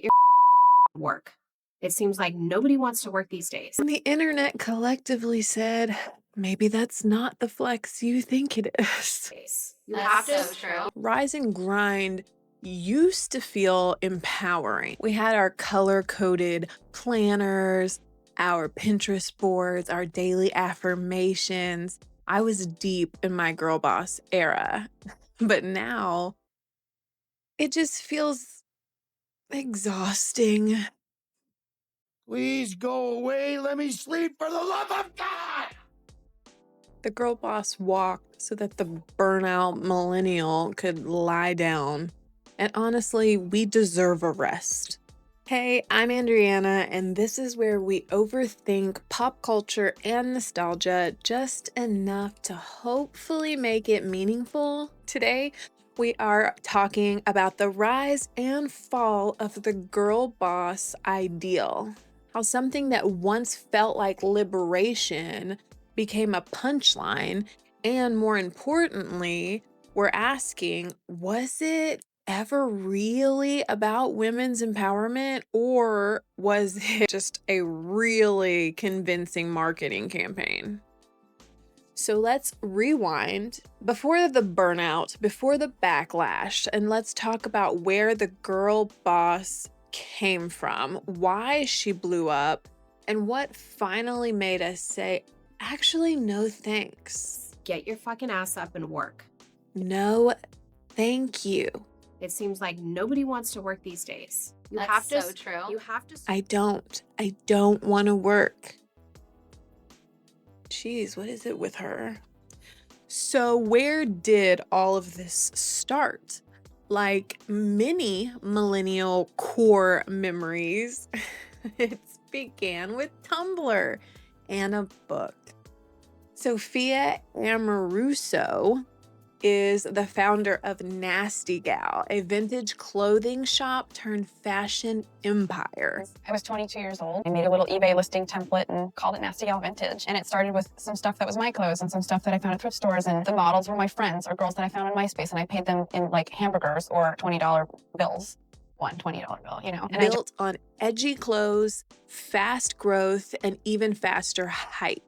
Get your work. It seems like nobody wants to work these days. And the internet collectively said, maybe that's not the flex you think it is. That's so true. Rise and grind used to feel empowering. We had our color-coded planners, our Pinterest boards, our daily affirmations. I was deep in my girl boss era. But now, it just feels exhausting. Please go away. Let me sleep for the love of God. The girl boss walked so that the burnout millennial could lie down. And honestly, we deserve a rest. Hey, I'm Andriana, and this is where we overthink pop culture and nostalgia just enough to hopefully make it meaningful. Today, we are talking about the rise and fall of the girl boss ideal. How something that once felt like liberation became a punchline, and more importantly, we're asking, was it ever really about women's empowerment, or was it just a really convincing marketing campaign? So let's rewind before the burnout, before the backlash, and let's talk about where the girl boss came from, why she blew up, and what finally made us say, actually, no thanks. Get your fucking ass up and work. No, thank you. It seems like nobody wants to work these days. That's so true. You have to. I don't want to work. Jeez, what is it with her? So where did all of this start? Like many millennial core memories, it began with Tumblr and a book. Sophia Amoruso is the founder of Nasty Gal, a vintage clothing shop turned fashion empire. I was 22 years old. I made a little eBay listing template and called it Nasty Gal Vintage. And it started with some stuff that was my clothes and some stuff that I found at thrift stores. And the models were my friends or girls that I found on MySpace. And I paid them in like hamburgers or $20 bills. One $20 bill, you know. And built on edgy clothes, fast growth, and even faster hype.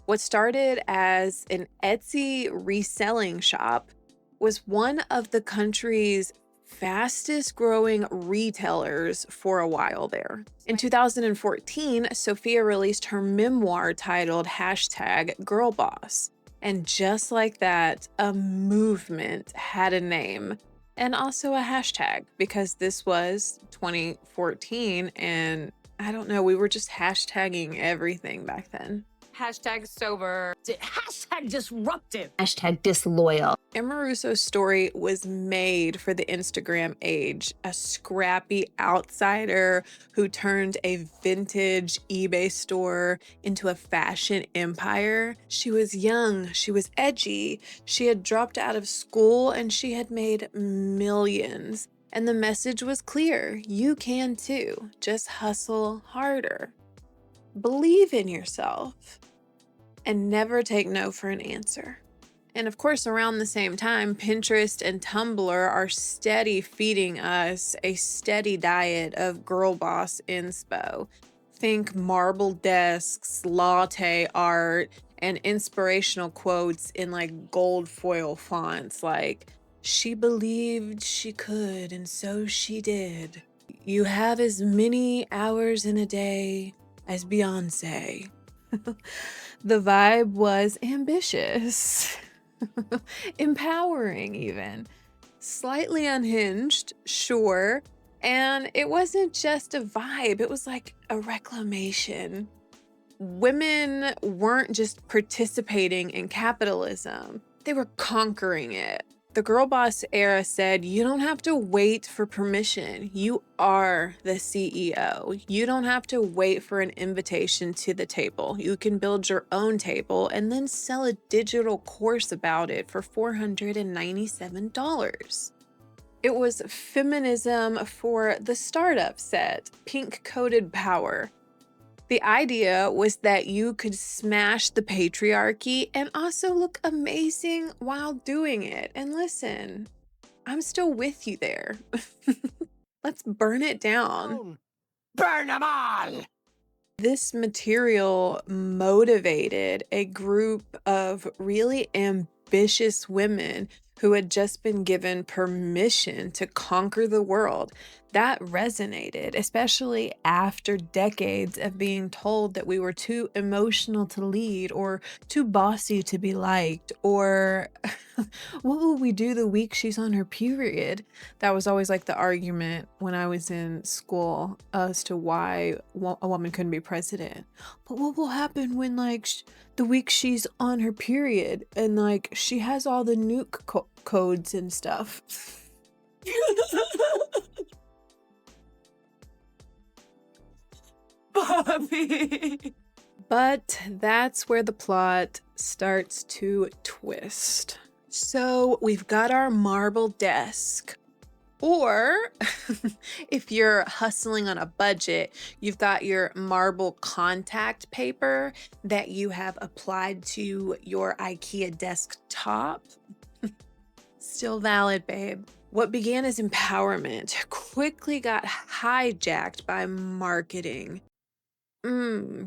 What started as an Etsy reselling shop was one of the country's fastest growing retailers for a while there. In 2014, Sophia released her memoir titled #Girlboss. And just like that, a movement had a name and also a hashtag, because this was 2014 and I don't know, we were just hashtagging everything back then. #sober. #disruptive. #disloyal. Amoruso's story was made for the Instagram age, a scrappy outsider who turned a vintage eBay store into a fashion empire. She was young, she was edgy, she had dropped out of school, and she had made millions. And the message was clear, you can too, just hustle harder. Believe in yourself. And never take no for an answer. And of course, around the same time, Pinterest and Tumblr are steady feeding us a steady diet of girl boss inspo. Think marble desks, latte art, and inspirational quotes in like gold foil fonts like, she believed she could and so she did. You have as many hours in a day as Beyonce. The vibe was ambitious, empowering even, slightly unhinged, sure, and it wasn't just a vibe, it was like a reclamation. Women weren't just participating in capitalism, they were conquering it. The girl boss era said, you don't have to wait for permission. You are the CEO. You don't have to wait for an invitation to the table. You can build your own table and then sell a digital course about it for $497. It was feminism for the startup set, pink-coated power. The idea was that you could smash the patriarchy and also look amazing while doing it. And listen, I'm still with you there. Let's burn it down. Burn them all! This material motivated a group of really ambitious women who had just been given permission to conquer the world. That resonated, especially after decades of being told that we were too emotional to lead or too bossy to be liked, or what will we do the week she's on her period? That was always like the argument when I was in school as to why a woman couldn't be president. But what will happen when like the week she's on her period and like she has all the nuke codes and stuff? Bobby. But that's where the plot starts to twist. So we've got our marble desk. Or if you're hustling on a budget, you've got your marble contact paper that you have applied to your IKEA desktop. Still valid, babe. What began as empowerment quickly got hijacked by marketing.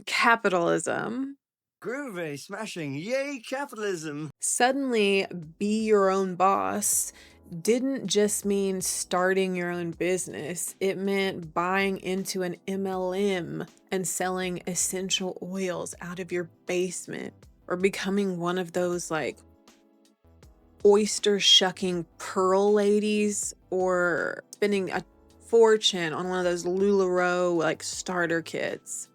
Capitalism. Groovy, smashing, yay capitalism. Suddenly, be your own boss didn't just mean starting your own business. It meant buying into an MLM and selling essential oils out of your basement, or becoming one of those like oyster shucking pearl ladies, or spending a fortune on one of those LuLaRoe like starter kits.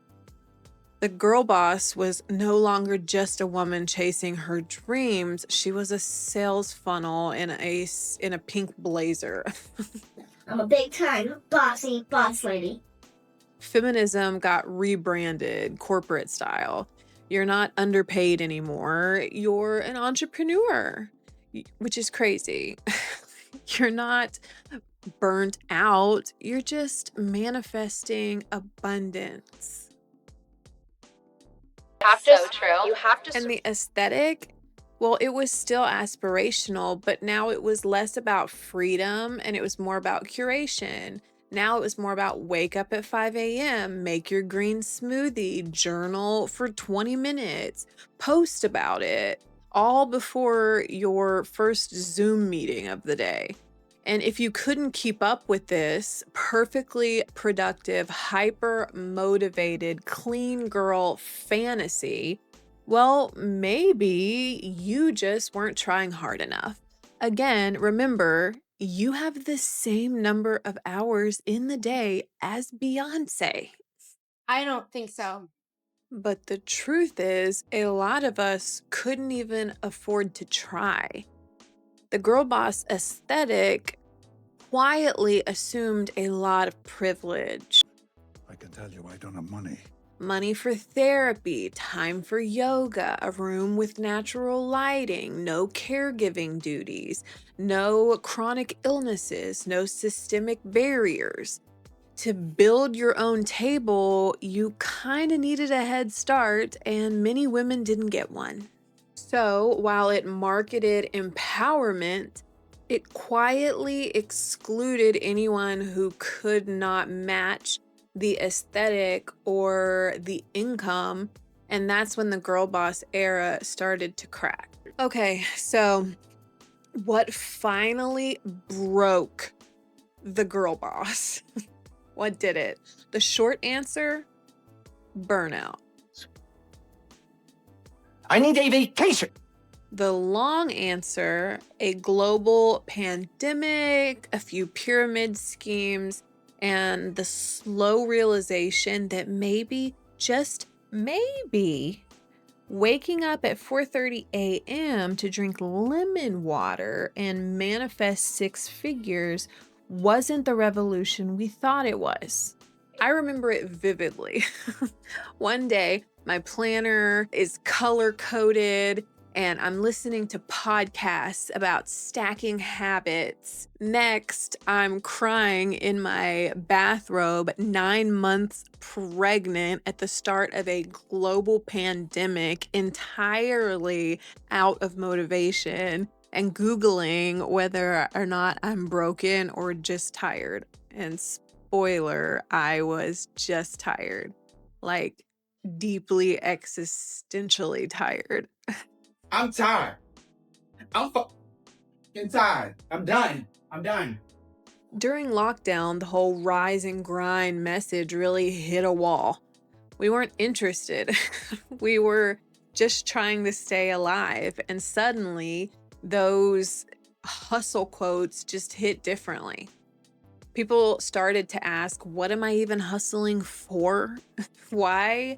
The girl boss was no longer just a woman chasing her dreams. She was a sales funnel in a pink blazer. I'm a big time bossy boss lady. Feminism got rebranded corporate style. You're not underpaid anymore. You're an entrepreneur, which is crazy. You're not burnt out. You're just manifesting abundance. So true. You have to. And the aesthetic, well, it was still aspirational, but now it was less about freedom and it was more about curation. Now it was more about wake up at 5 a.m., make your green smoothie, journal for 20 minutes, post about it, all before your first Zoom meeting of the day. And if you couldn't keep up with this perfectly productive, hyper motivated, clean girl fantasy, well, maybe you just weren't trying hard enough. Again, remember, you have the same number of hours in the day as Beyonce. I don't think so. But the truth is, a lot of us couldn't even afford to try. The girl boss aesthetic quietly assumed a lot of privilege. I can tell you I don't have money. Money for therapy, time for yoga, a room with natural lighting, no caregiving duties, no chronic illnesses, no systemic barriers. To build your own table, you kind of needed a head start, and many women didn't get one. So while it marketed empowerment, it quietly excluded anyone who could not match the aesthetic or the income, and that's when the girl boss era started to crack. Okay, so what finally broke the girl boss? What did it? The short answer, burnout. I need a vacation. The long answer, a global pandemic, a few pyramid schemes, and the slow realization that maybe, just maybe, waking up at 4:30 a.m. to drink lemon water and manifest six figures wasn't the revolution we thought it was. I remember it vividly. One day, my planner is color-coded, and I'm listening to podcasts about stacking habits. Next, I'm crying in my bathrobe, 9 months pregnant at the start of a global pandemic, entirely out of motivation, and Googling whether or not I'm broken or just tired. And spoiler, I was just tired. Like, deeply existentially tired. I'm tired. I'm fucking tired. I'm done. I'm done. During lockdown, the whole rise and grind message really hit a wall. We weren't interested. We were just trying to stay alive. And suddenly, those hustle quotes just hit differently. People started to ask, what am I even hustling for? Why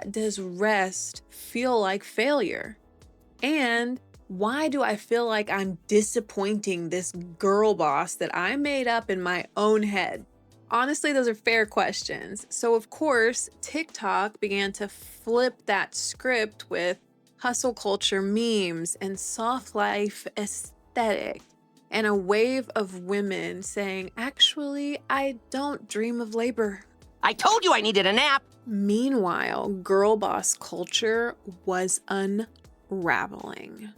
does rest feel like failure? And why do I feel like I'm disappointing this girl boss that I made up in my own head? Honestly, those are fair questions. So of course, TikTok began to flip that script with hustle culture memes and soft life aesthetic, and a wave of women saying, actually, I don't dream of labor. I told you I needed a nap. Meanwhile, girl boss culture was unraveling.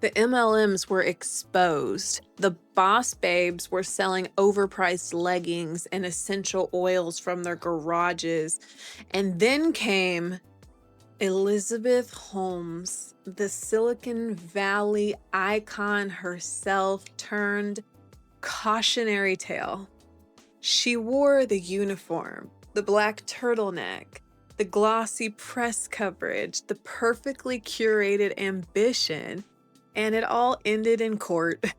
The MLMs were exposed. The boss babes were selling overpriced leggings and essential oils from their garages. And then came Elizabeth Holmes, the Silicon Valley icon herself, turned cautionary tale. She wore the uniform, the black turtleneck, the glossy press coverage, the perfectly curated ambition, and it all ended in court.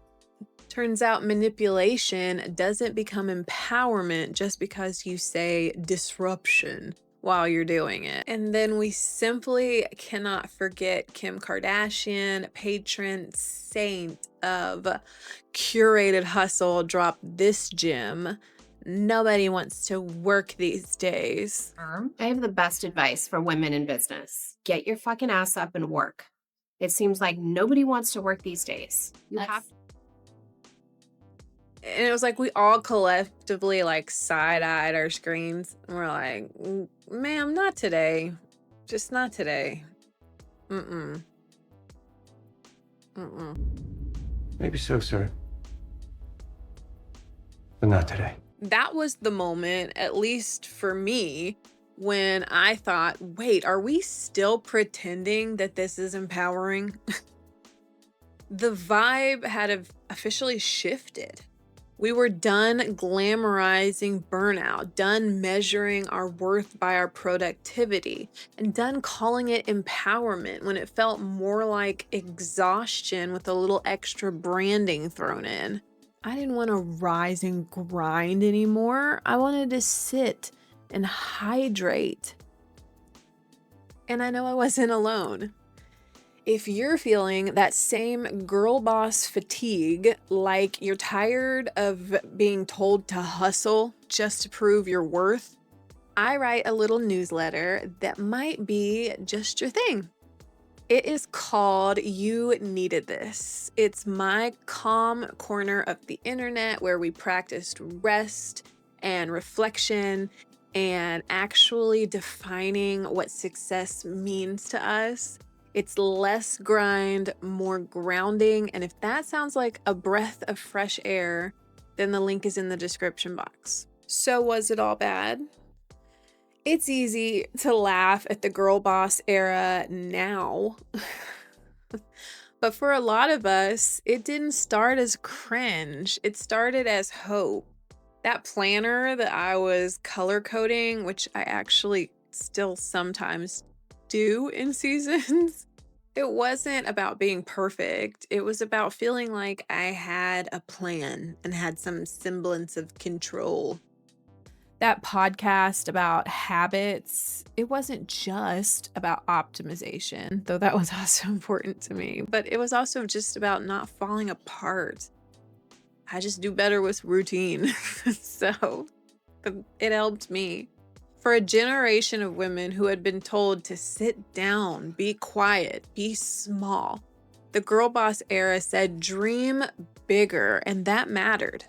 Turns out manipulation doesn't become empowerment just because you say disruption while you're doing it. And then we simply cannot forget Kim Kardashian, patron saint of curated hustle, dropped this gem. Nobody wants to work these days. I have the best advice for women in business. Get your fucking ass up and work. It seems like nobody wants to work these days. And it was like we all collectively like side-eyed our screens. And we're like, ma'am, not today. Just not today. Mm-mm. Maybe so, sir. But not today. That was the moment, at least for me, when I thought, wait, are we still pretending that this is empowering? The vibe had officially shifted. We were done glamorizing burnout, done measuring our worth by our productivity, and done calling it empowerment when it felt more like exhaustion with a little extra branding thrown in. I didn't want to rise and grind anymore. I wanted to sit and hydrate. And I know I wasn't alone. If you're feeling that same girl boss fatigue, like you're tired of being told to hustle just to prove your worth, I write a little newsletter that might be just your thing. It is called You Needed This. It's my calm corner of the internet where we practiced rest and reflection and actually defining what success means to us. It's less grind, more grounding, and if that sounds like a breath of fresh air, then the link is in the description box. So was it all bad? It's easy to laugh at the girl boss era now. But for a lot of us, it didn't start as cringe. It started as hope. That planner that I was color coding, which I actually still sometimes do in seasons, it wasn't about being perfect. It was about feeling like I had a plan and had some semblance of control. That podcast about habits, it wasn't just about optimization, though that was also important to me, but it was also just about not falling apart. I just do better with routine. So it helped me. For a generation of women who had been told to sit down, be quiet, be small, the girl boss era said dream bigger, and that mattered.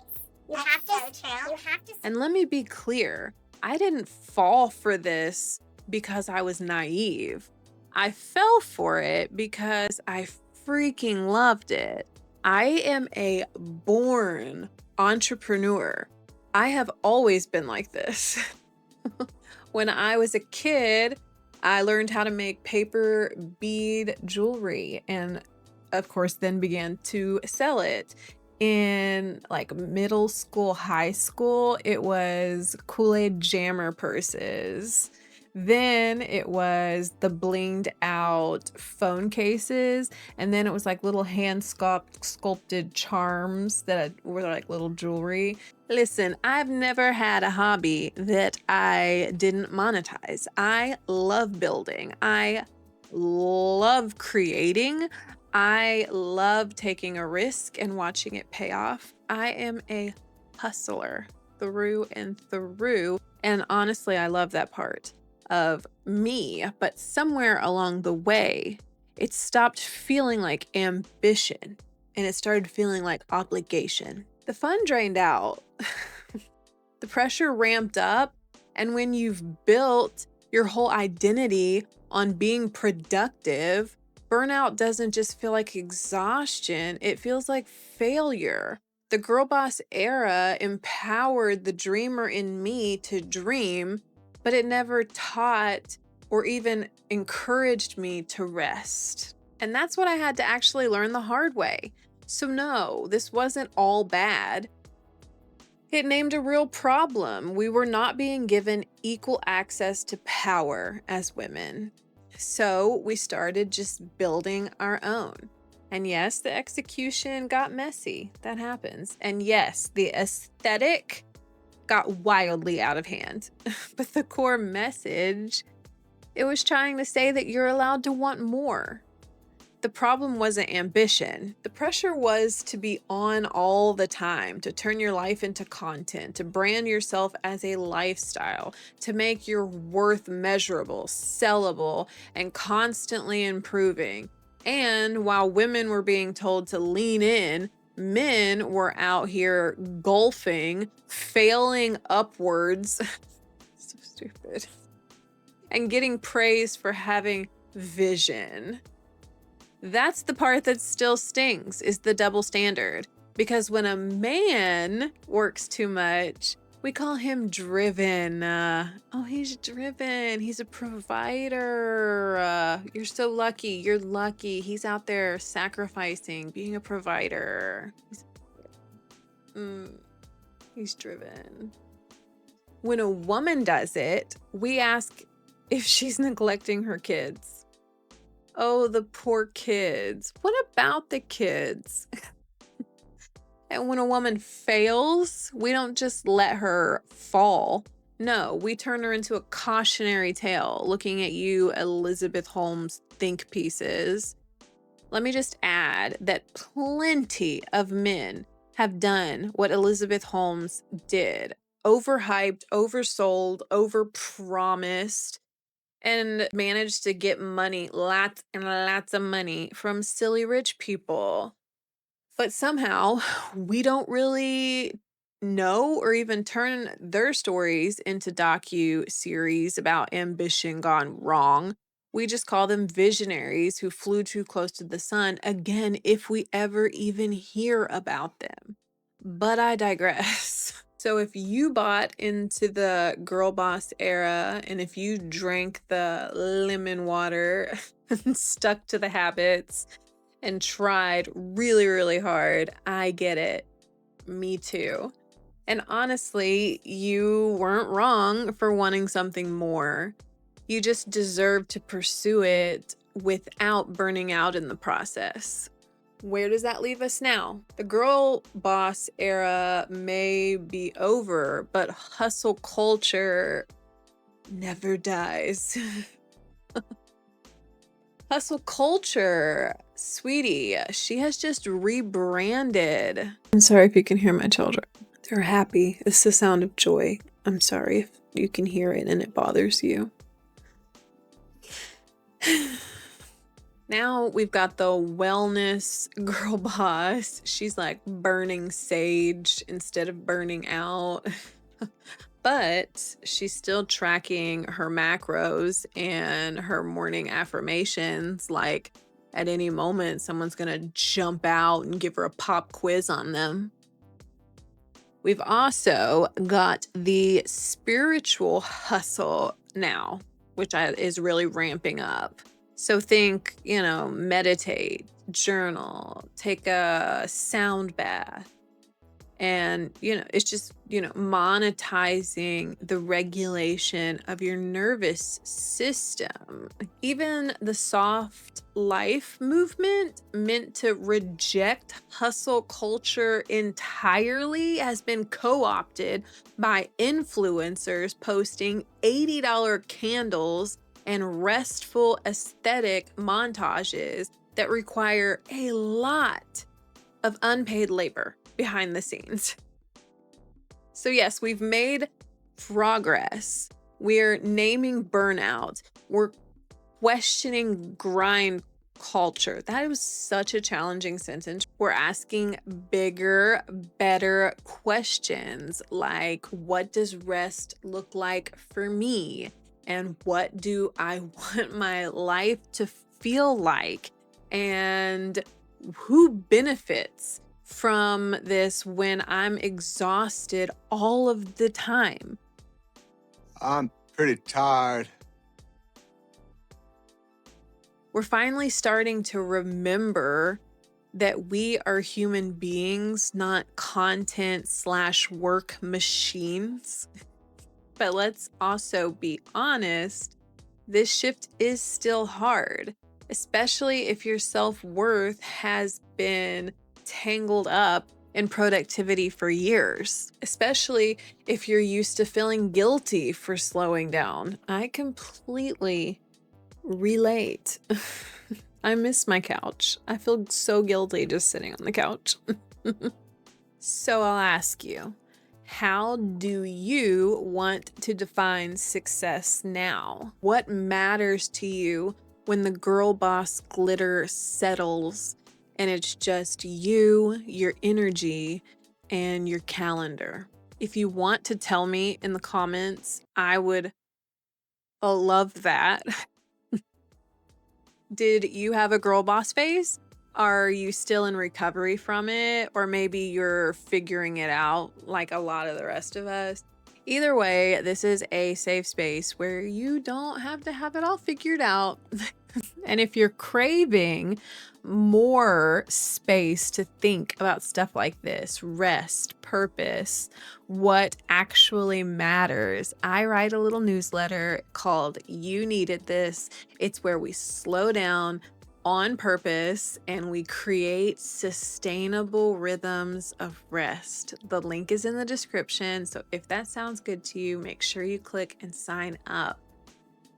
And let me be clear, I didn't fall for this because I was naive. I fell for it because I freaking loved it. I am a born entrepreneur. I have always been like this. When I was a kid, I learned how to make paper bead jewelry and of course then began to sell it. In like middle school, high school, it was Kool-Aid jammer purses. Then it was the blinged out phone cases. And then it was like little hand sculpted charms that were like little jewelry. Listen, I've never had a hobby that I didn't monetize. I love building. I love creating. I love taking a risk and watching it pay off. I am a hustler through and through. And honestly, I love that part of me. But somewhere along the way, it stopped feeling like ambition and it started feeling like obligation. The fun drained out. The pressure ramped up. And when you've built your whole identity on being productive, burnout doesn't just feel like exhaustion, it feels like failure. The girl boss era empowered the dreamer in me to dream, but it never taught or even encouraged me to rest. And that's what I had to actually learn the hard way. So no, this wasn't all bad. It named a real problem. We were not being given equal access to power as women. So we started just building our own. And yes, the execution got messy. That happens. And yes, the aesthetic got wildly out of hand. But the core message, it was trying to say that you're allowed to want more. The problem wasn't ambition. The pressure was to be on all the time, to turn your life into content, to brand yourself as a lifestyle, to make your worth measurable, sellable, and constantly improving. And while women were being told to lean in, men were out here golfing, failing upwards. So stupid. And getting praise for having vision. That's the part that still stings, is the double standard. Because when a man works too much, we call him driven. Oh, he's driven. He's a provider. You're so lucky. You're lucky. He's out there sacrificing, being a provider. He's driven. When a woman does it, we ask if she's neglecting her kids. Oh, the poor kids. What about the kids? And when a woman fails, we don't just let her fall. No, we turn her into a cautionary tale, looking at you, Elizabeth Holmes think pieces. Let me just add that plenty of men have done what Elizabeth Holmes did. Overhyped, oversold, overpromised, and managed to get money, lots and lots of money from silly rich people. But somehow we don't really know or even turn their stories into docu-series about ambition gone wrong. We just call them visionaries who flew too close to the sun, again, if we ever even hear about them. But I digress. So if you bought into the girl boss era and if you drank the lemon water and stuck to the habits and tried really, really hard, I get it. Me too. And honestly, you weren't wrong for wanting something more. You just deserve to pursue it without burning out in the process. Where does that leave us now? The girl boss era may be over, but hustle culture never dies. Hustle culture, sweetie, she has just rebranded. I'm sorry if you can hear my children. They're happy. It's the sound of joy. I'm sorry if you can hear it and it bothers you. Now we've got the wellness girl boss. She's like burning sage instead of burning out. But she's still tracking her macros and her morning affirmations. Like at any moment, someone's going to jump out and give her a pop quiz on them. We've also got the spiritual hustle now, which is really ramping up. So think, meditate, journal, take a sound bath. And, it's just, monetizing the regulation of your nervous system. Even the soft life movement, meant to reject hustle culture entirely, has been co-opted by influencers posting $80 candles and restful aesthetic montages that require a lot of unpaid labor behind the scenes. So yes, we've made progress. We're naming burnout. We're questioning grind culture. That was such a challenging sentence. We're asking bigger, better questions like, what does rest look like for me? And what do I want my life to feel like? And who benefits from this when I'm exhausted all of the time? I'm pretty tired. We're finally starting to remember that we are human beings, not content/work machines. But let's also be honest, this shift is still hard, especially if your self-worth has been tangled up in productivity for years, especially if you're used to feeling guilty for slowing down. I completely relate. I miss my couch. I feel so guilty just sitting on the couch. So I'll ask you, how do you want to define success now? What matters to you when the girl boss glitter settles and it's just you, your energy, and your calendar? If you want to tell me in the comments, I would love that. Did you have a girl boss phase? Are you still in recovery from it? Or maybe you're figuring it out like a lot of the rest of us? Either way, this is a safe space where you don't have to have it all figured out. And if you're craving more space to think about stuff like this, rest, purpose, what actually matters, I write a little newsletter called You Needed This. It's where we slow down on purpose and we create sustainable rhythms of rest. The link is in the description, so if that sounds good to you, make sure you click and sign up.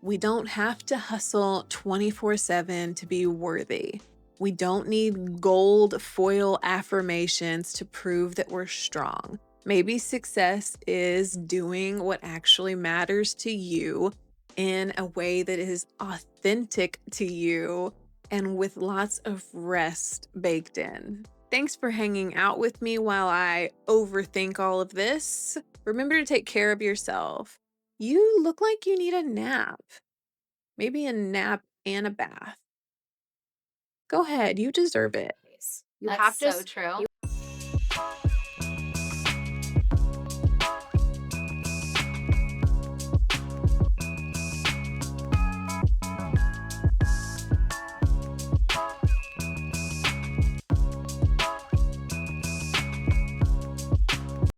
We don't have to hustle 24/7 to be worthy. We don't need gold foil affirmations to prove that we're strong. Maybe success is doing what actually matters to you in a way that is authentic to you and with lots of rest baked in. Thanks for hanging out with me while I overthink all of this. Remember to take care of yourself. You look like you need a nap. Maybe a nap and a bath. Go ahead, you deserve it. You That's have to so true.